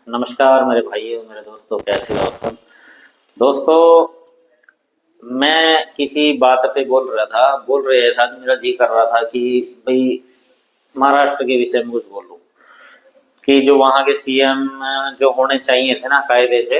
नमस्कार मेरे भाइयों मेरे दोस्तों, कैसे हो आप सब। दोस्तों, मैं किसी बात पे बोल रहा था कि मेरा जी कर रहा था कि भाई महाराष्ट्र के विषय में कुछ बोलूं कि जो वहाँ के सीएम जो होने चाहिए थे ना कायदे से,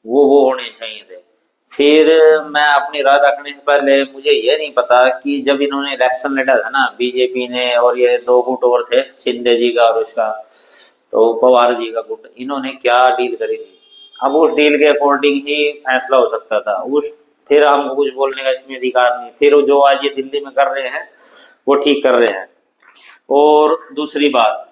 वो होने चाहिए थे। फिर मैं अपनी राय रखने से पहले मुझे ये नहीं पता कि जब इन्होंने इलेक्शन लड़ा था ना बीजेपी ने, और ये दो गुट और थे, शिंदे जी का और उसका, तो पवार जी का गुट, इन्होंने क्या डील करी थी। अब उस डील के अकॉर्डिंग ही फैसला हो सकता था उस। फिर हमको कुछ बोलने का इसमें अधिकार नहीं। फिर वो जो आज ये दिल्ली में कर रहे हैं वो ठीक कर रहे हैं। और दूसरी बात,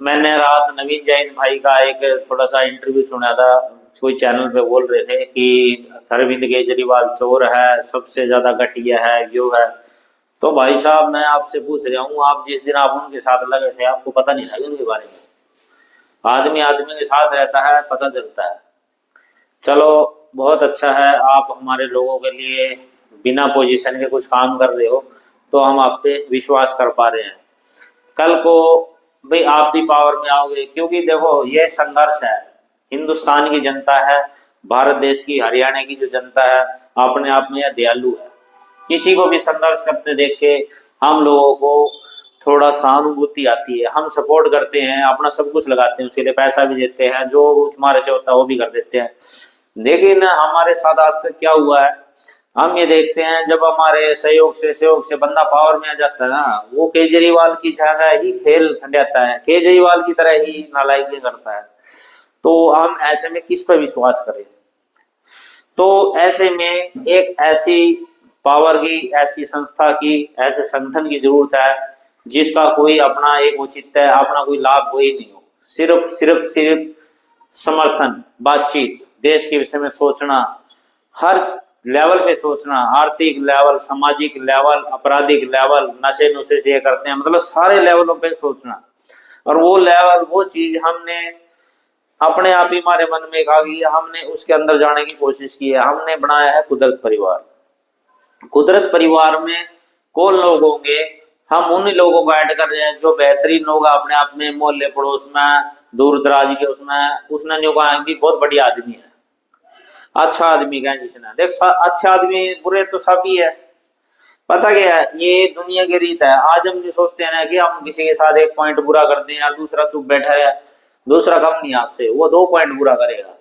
मैंने रात नवीन जैन भाई का एक थोड़ा सा इंटरव्यू सुना था। कोई चैनल पे बोल रहे थे कि अरविंद केजरीवाल चोर है, सबसे ज्यादा घटिया है, यो है। तो भाई साहब, मैं आपसे पूछ रहा हूँ, आप जिस दिन आप उनके साथ लगे थे आपको पता नहीं था उनके बारे में। आदमी आदमी के साथ रहता है, पता चलता है। चलो, बहुत अच्छा है, आप हमारे लोगों के लिए बिना पोजीशन के कुछ काम कर रहे हो, तो हम आप पे विश्वास कर पा रहे हैं। कल को भाई आप भी पावर में आओगे, क्योंकि देखो ये संघर्ष है। हिंदुस्तान की जनता है, भारत देश की, हरियाणा की जो जनता है, अपने आप में यह दयालु है। किसी को भी संघर्ष करते देख के हम लोगों को थोड़ा सहानुभूति आती है, हम सपोर्ट करते हैं, अपना सब कुछ लगाते हैं, उसके लिए पैसा भी देते हैं, जो हमारे से होता है वो भी कर देते हैं। लेकिन हमारे साथ आज तक क्या हुआ है, हम ये देखते हैं जब हमारे सहयोग से बंदा पावर में आ जाता है ना, वो केजरीवाल की जगह ही खेल जाता है, केजरीवाल की तरह ही नालायकी करता है। तो हम ऐसे में किस पर विश्वास करें। तो ऐसे में एक ऐसी पावर की, ऐसी संस्था की, ऐसे संगठन की जरूरत है जिसका कोई अपना एक औचित्य, अपना कोई लाभ कोई नहीं हो। सिर्फ समर्थन, बातचीत, देश के विषय में सोचना, हर लेवल पे सोचना, आर्थिक लेवल, सामाजिक लेवल, आपराधिक लेवल, नशे नुशे से ये करते हैं, मतलब सारे लेवलों पे सोचना। और वो लेवल, वो चीज हमने अपने आप ही हमारे मन में आ गई है, हमने उसके अंदर जाने की कोशिश की है। हमने बनाया है कुदरत परिवार। कुदरत परिवार में कौन लोग होंगे, हम उन लोगों को ऐड कर रहे हैं जो बेहतरीन लोग अपने आप में, मोहल्ले पड़ोस में, दूर दराज के उसमें, उसने न्यू कहा कि बहुत बढ़िया आदमी है, अच्छा आदमी का जिसने देख, अच्छा आदमी, बुरे तो सब ही है। पता क्या है, ये दुनिया की रीत है। आज हम जो सोचते हैं ना कि हम किसी के साथ एक पॉइंट बुरा कर दें, या दूसरा चुप बैठा है, दूसरा कम नहीं आपसे, वो दो पॉइंट बुरा करेगा।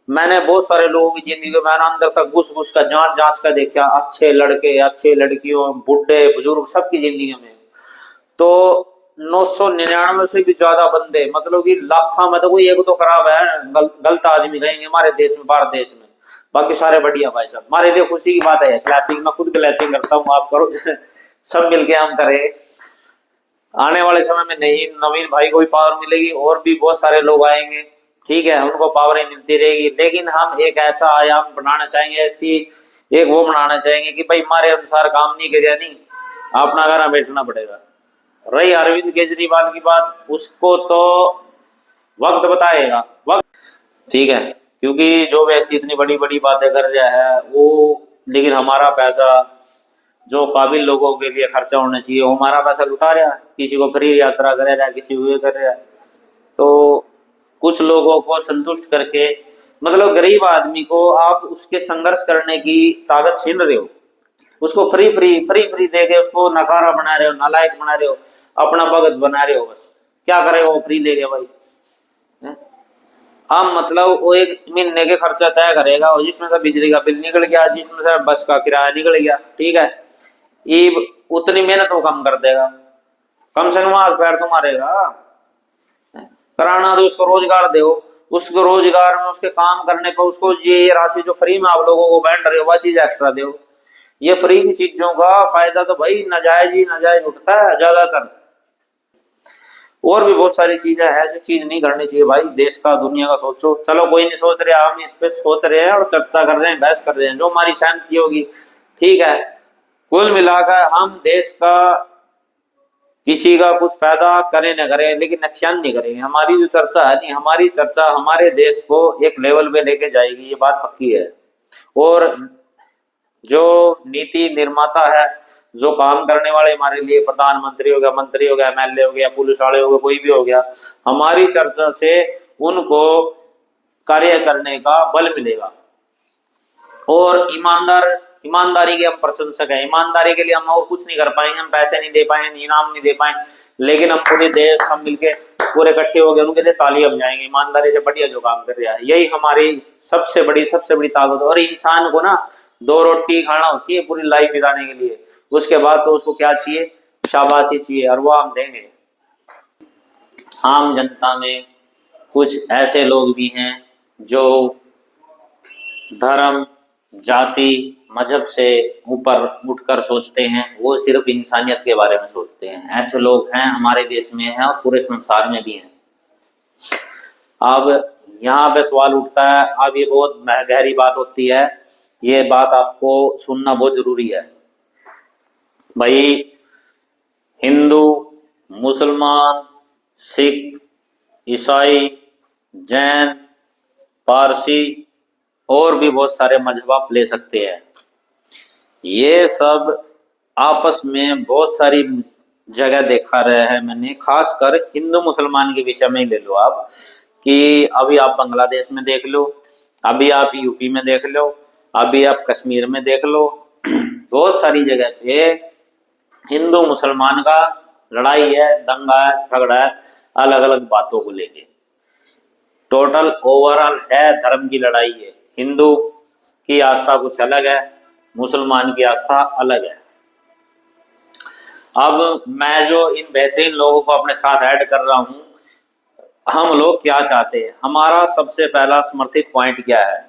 मैंने बहुत सारे लोगों की जिंदगी में, मैंने अंदर तक घुस घुस का जांच जांच का देखा, अच्छे लड़के, अच्छे लड़कियों, बुढ़े बुजुर्ग, सबकी जिंदगी में। तो 999 से भी ज्यादा बंदे, मतलब कि लाखों में तो कोई एक तो खराब है, गलत आदमी कहेंगे हमारे देश में, भारत देश में। बाकी सारे बढ़िया भाई साहब, हमारे लिए खुशी की बात है। क्लैपिंग, मैं खुद क्लैपिंग करता हूँ, आप करो सब मिलके हम करें। आने वाले समय में नहीं, नवीन भाई को भी पावर मिलेगी, और भी बहुत सारे लोग आएंगे, ठीक है, उनको पावरें मिलती रहेगी। लेकिन हम एक ऐसा आयाम बनाना चाहेंगे, ऐसी एक वो बनाना चाहेंगे कि भाई हमारे अनुसार काम नहीं करिए, नहीं, अपना घर बैठना पड़ेगा। रही अरविंद केजरीवाल की बात, उसको तो वक्त बताएगा, वक्त, ठीक है। क्योंकि जो व्यक्ति इतनी बड़ी बड़ी बातें कर रहा है वो, लेकिन हमारा पैसा जो काबिल लोगों के लिए खर्चा होना चाहिए, वो हमारा पैसा लुटा रहा है, किसी को फ्री यात्रा कर रहा है, किसी को ये कर रहा है। तो कुछ लोगों को संतुष्ट करके, मतलब गरीब आदमी को आप उसके संघर्ष करने की ताकत छीन रहे हो, उसको फ्री दे के उसको नकारा बना रहे हो, नालायक बना रहे हो, अपना भगत बना रहे हो। बस क्या करेगा वो फ्री दे के भाई, हैं? हम मतलब वो एक महीने के खर्चा तय करेगा, और जिसमें से बिजली का बिल निकल गया, जिसमें से बस का किराया निकल गया, ठीक है, ये उतनी मेहनत वो कम कर देगा, कम से कम हाथ पैर तो मारेगा। कराना दो, उसको रोजगार दो, उसको रोजगार में उसके काम करने पर उसको ये राशि जो फ्री में आप लोगों को बांट रहे हो, वह चीज एक्स्ट्रा दो। ये फ्री की चीजों का फायदा तो भाई नाजायज उठता है ज्यादातर। और भी बहुत सारी चीजें, ऐसी चीज नहीं करनी चाहिए भाई। देश का, दुनिया का सोचो। चलो कोई नहीं सोच रहे, हम इस पे सोच रहे हैं और चर्चा कर रहे हैं, बहस कर रहे हैं, जो हमारी सहमति होगी, ठीक है। कुल मिलाकर हम देश का, किसी का कुछ फायदा करें न करें, लेकिन नुकसान नहीं करेंगे। हमारी जो चर्चा है, नहीं, हमारी चर्चा हमारे देश को एक लेवल पे लेके जाएगी, ये बात पक्की है। और जो नीति निर्माता है, जो काम करने वाले हमारे लिए, प्रधानमंत्री हो गया, मंत्री हो गया, एमएलए हो गया, पुलिस वाले हो गए, कोई भी हो गया, हमारी चर्चा से उनको कार्य करने का बल मिलेगा। और ईमानदारी के हम प्रशंसक हैं। ईमानदारी के लिए हम और कुछ नहीं कर पाएंगे, हम पैसे नहीं दे पाएंगे, इनाम नहीं दे पाएंगे, लेकिन हम पूरे देश हम मिलके पूरे इकट्ठे हो गए उनके लिए तालियां बजाएंगे। ईमानदारी से बढ़िया जो काम कर रहा है, यही हमारी सबसे बड़ी ताकत है। और इंसान को ना 2 रोटी खाना होती है पूरी लाइफ बिताने के लिए, उसके बाद तो उसको क्या चाहिए, शाबाशी चाहिए, और वो हम देंगे। आम जनता में कुछ ऐसे लोग भी हैं जो धर्म, जाति, मजहब से ऊपर उठकर सोचते हैं, वो सिर्फ इंसानियत के बारे में सोचते हैं। ऐसे लोग हैं हमारे देश में हैं और पूरे संसार में भी हैं। अब यहाँ पे सवाल उठता है, अब ये बहुत गहरी बात होती है, ये बात आपको सुनना बहुत जरूरी है भाई। हिंदू, मुसलमान, सिख, ईसाई, जैन, पारसी और भी बहुत सारे मजहब आप ले सकते हैं। ये सब आपस में बहुत सारी जगह देखा रहे हैं मैंने, खासकर हिंदू मुसलमान के विषय में ही ले लो आप, कि अभी आप बांग्लादेश में देख लो, अभी आप यूपी में देख लो, अभी आप कश्मीर में देख लो, बहुत सारी जगह पे हिंदू मुसलमान का लड़ाई है, दंगा है, झगड़ा है, अलग अलग बातों को लेके। टोटल ओवरऑल है धर्म की लड़ाई है। हिंदू की आस्था कुछ अलग है, मुसलमान की आस्था अलग है। अब मैं जो इन बेहतरीन लोगों को अपने साथ ऐड कर रहा हूं, हम लोग क्या चाहते हैं, हमारा सबसे पहला समर्थित पॉइंट क्या है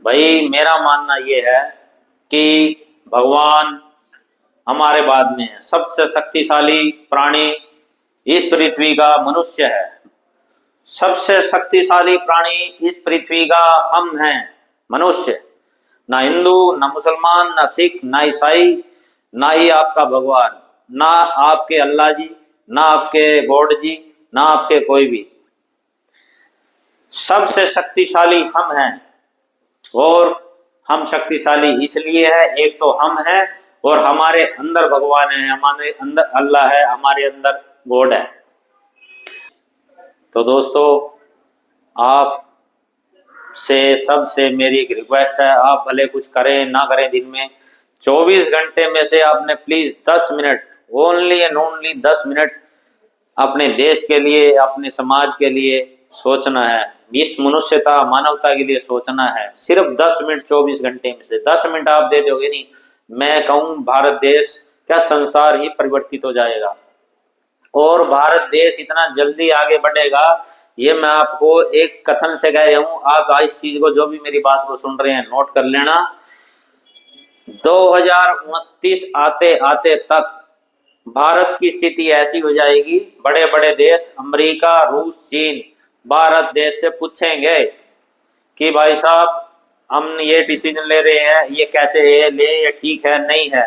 भाई। मेरा मानना यह है कि भगवान हमारे बाद में है, सबसे शक्तिशाली प्राणी इस पृथ्वी का मनुष्य है। सबसे शक्तिशाली प्राणी इस पृथ्वी का हम हैं, मनुष्य। ना हिंदू, ना मुसलमान, ना सिख, ना ईसाई, ना ही आपका भगवान, ना आपके अल्लाह जी, ना आपके गॉड जी, ना आपके कोई भी। सबसे शक्तिशाली हम हैं। और हम शक्तिशाली इसलिए है, एक तो हम हैं और हमारे अंदर भगवान है, हमारे अंदर अल्लाह है, हमारे अंदर गॉड है। तो दोस्तों, आप से सबसे मेरी एक रिक्वेस्ट है, आप भले कुछ करें ना करें, दिन में 24 घंटे में से आपने please 10 minute, only and only 10 minute अपने देश के लिए, अपने समाज के लिए सोचना है, इस मनुष्यता मानवता के लिए सोचना है। सिर्फ 10 मिनट 24 घंटे में से 10 मिनट आप दे दोगे नहीं, मैं कहूँ भारत देश क्या संसार ही परिवर्तित हो जाएगा। और भारत देश इतना जल्दी आगे बढ़ेगा, ये मैं आपको एक कथन से कह रहा हूं। आप इस चीज को, जो भी मेरी बात को सुन रहे हैं, नोट कर लेना। 2029 आते आते तक भारत की स्थिति ऐसी हो जाएगी, बड़े बड़े देश अमेरिका, रूस, चीन भारत देश से पूछेंगे कि भाई साहब हम ये डिसीजन ले रहे हैं, ये कैसे है, ले ये ठीक है नहीं है।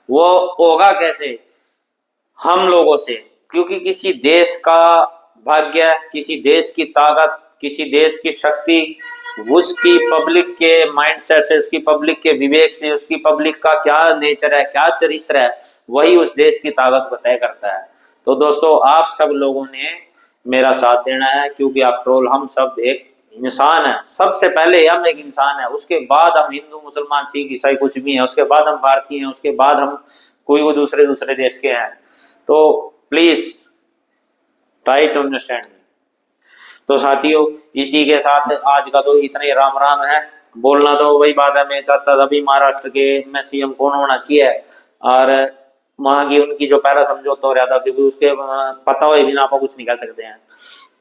वो होगा कैसे? हम लोगों से। क्योंकि किसी देश का भाग्य, किसी देश की ताकत, किसी देश की शक्ति उसकी पब्लिक के माइंडसेट से, उसकी पब्लिक के विवेक से, उसकी पब्लिक का क्या नेचर है, क्या चरित्र है, वही उस देश की ताकत को तय करता है। तो दोस्तों, आप सब लोगों ने मेरा साथ देना है, क्योंकि आफ्टर ऑल हम सब एक इंसान है। सबसे पहले हम एक इंसान है, उसके बाद हम हिंदू, मुसलमान, सिख, ईसाई कुछ भी हैं, उसके बाद हम भारतीय हैं, उसके बाद हम कोई दूसरे देश के हैं। तो प्लीज ट्राई टू अंडरस्टैंड। तो साथियों, इसी के साथ आज का तो इतना ही राम राम है। बोलना तो वही बात है, मैं चाहता था अभी महाराष्ट्र के में सीएम कौन होना चाहिए, और वहां की उनकी जो पहला समझौता हो रहा था, क्योंकि उसके पता हुए बिना आप कुछ नहीं कह सकते हैं।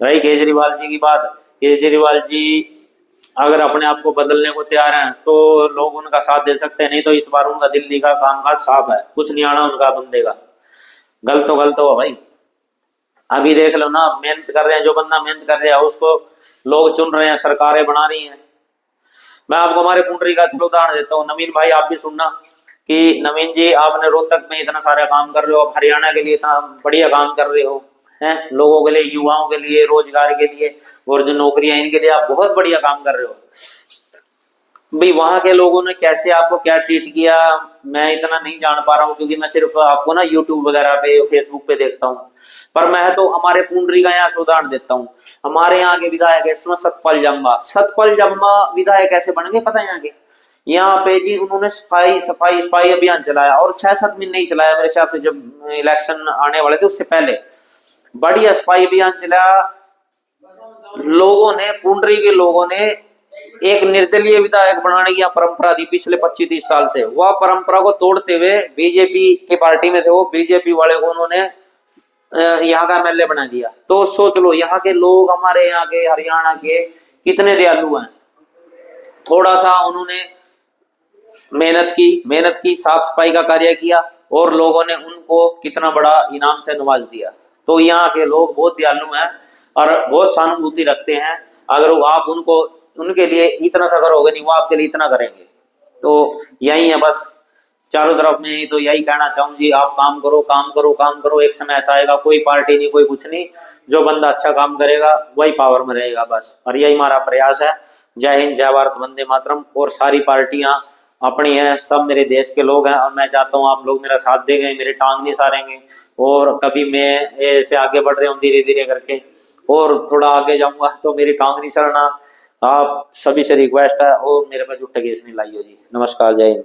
रही केजरीवाल जी की बात, केजरीवाल जी अगर अपने आप को बदलने को तैयार हैं तो लोग उनका साथ दे सकते हैं, नहीं तो इस बार उनका दिल्ली का कामकाज साफ है, कुछ नहीं आना उनका बंदे का। गलत हो भाई। अभी देख लो ना, मेहनत कर रहे हैं, जो बंदा मेहनत कर रहा है उसको लोग चुन रहे हैं, सरकारें बना रही हैं। मैं आपको हमारे पुंडरी का चलो उदाहरण देता हूँ। नवीन भाई, आप भी सुनना कि नवीन जी, आपने रोहतक में इतना सारा काम कर रहे हो, हरियाणा के लिए इतना बढ़िया काम कर रहे हो, हैं लोगों के लिए, युवाओं के लिए, रोजगार के लिए, और जो नौकरियां इनके लिए आप बहुत बढ़िया काम कर रहे हो। भाई वहां के लोगों ने कैसे आपको क्या ट्रीट किया, मैं इतना नहीं जान पा रहा हूँ, क्योंकि मैं सिर्फ आपको ना यूट्यूब वगैरह पे फेसबुक पे देखता हूँ। पर मैं तो हमारे पुंडरी का यहाँ से उदाहरण देता हूँ। हमारे यहाँ के विधायक है इसमें सतपाल जम्बा। सतपाल जम्बा विधायक कैसे बन गए पता है? यहाँ पे जी उन्होंने सफाई सफाई सफाई अभियान चलाया, और 6-7 महीने ही चलाया मेरे हिसाब से, जब इलेक्शन आने वाले थे उससे पहले बढ़िया सफाई अभियान चलाया। लोगों ने, पुंडरी के लोगों ने एक निर्दलीय विधायक बनाने की परंपरा थी पिछले 25-30 साल से, वह परंपरा को तोड़ते हुए बीजेपी की पार्टी में थे वो, बीजेपी वाले को उन्होंने यहाँ का एमएलए बना दिया। तो सोच लो यहाँ के लोग, हमारे यहाँ के हरियाणा के कितने दयालु हैं। थोड़ा सा उन्होंने मेहनत की, साफ सफाई का कार्य किया, और लोगों ने उनको कितना बड़ा इनाम से नवाज दिया। तो यहाँ के लोग बहुत दयालु हैं और बहुत सहानुभूति रखते हैं। अगर वो आप उनको, उनके लिए इतना सा करोगे नहीं, वो आपके लिए इतना करेंगे। तो यही है बस, चारों तरफ में तो यही कहना चाहूँ जी, आप काम करो काम करो काम करो, एक समय ऐसा आएगा, कोई पार्टी नहीं कोई कुछ नहीं, जो बंदा अच्छा काम करेगा वही पावर में रहेगा बस। और यही हमारा प्रयास है। जय हिंद, जय भारत, वंदे मातरम। और सारी पार्टियां अपनी हैं, सब मेरे देश के लोग हैं, और मैं चाहता हूँ आप लोग मेरा साथ देंगे, मेरे टांग नहीं सारेंगे। और कभी मैं ऐसे आगे बढ़ रहे हूँ धीरे धीरे करके, और थोड़ा आगे जाऊंगा तो मेरी टांग नहीं सड़ना। आप सभी से रिक्वेस्ट है, और मेरे पे झूठे केस नहीं लाइयो जी। नमस्कार, जय हिंद।